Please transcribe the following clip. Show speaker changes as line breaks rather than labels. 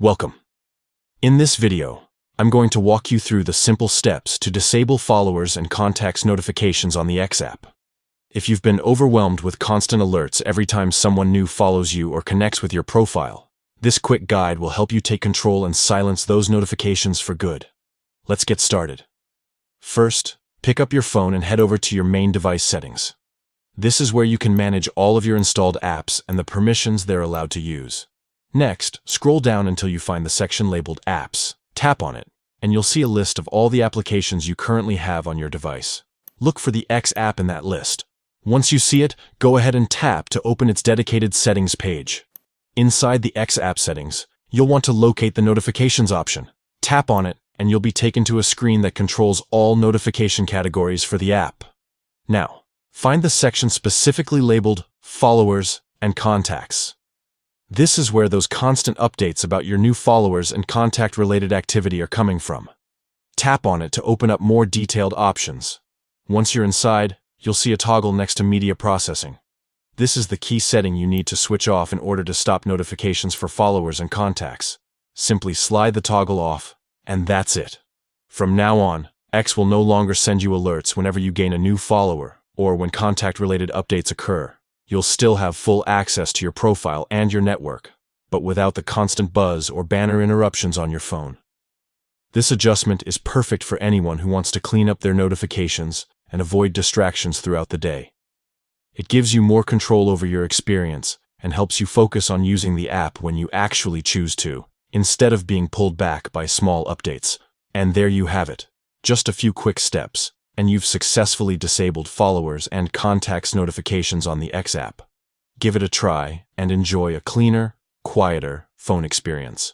Welcome. In this video, I'm going to walk you through the simple steps to disable followers and contacts notifications on the X app. If you've been overwhelmed with constant alerts every time someone new follows you or connects with your profile, this quick guide will help you take control and silence those notifications for good. Let's get started. First, pick up your phone and head over to your main device settings. This is where you can manage all of your installed apps and the permissions they're allowed to use. Next, scroll down until you find the section labeled Apps. Tap on it, and you'll see a list of all the applications you currently have on your device. Look for the X app in that list. Once you see it, go ahead and tap to open its dedicated settings page. Inside the X app settings, you'll want to locate the notifications option. Tap on it, and you'll be taken to a screen that controls all notification categories for the app. Now, find the section specifically labeled Followers and Contacts. This is where those constant updates about your new followers and contact-related activity are coming from. Tap on it to open up more detailed options. Once you're inside, you'll see a toggle next to Media Processing. This is the key setting you need to switch off in order to stop notifications for followers and contacts. Simply slide the toggle off, and that's it. From now on, X will no longer send you alerts whenever you gain a new follower or when contact-related updates occur. You'll still have full access to your profile and your network, but without the constant buzz or banner interruptions on your phone. This adjustment is perfect for anyone who wants to clean up their notifications and avoid distractions throughout the day. It gives you more control over your experience and helps you focus on using the app when you actually choose to, instead of being pulled back by small updates. And there you have it. Just a few quick steps, and you've successfully disabled followers and contacts notifications on the X app. Give it a try and enjoy a cleaner, quieter phone experience.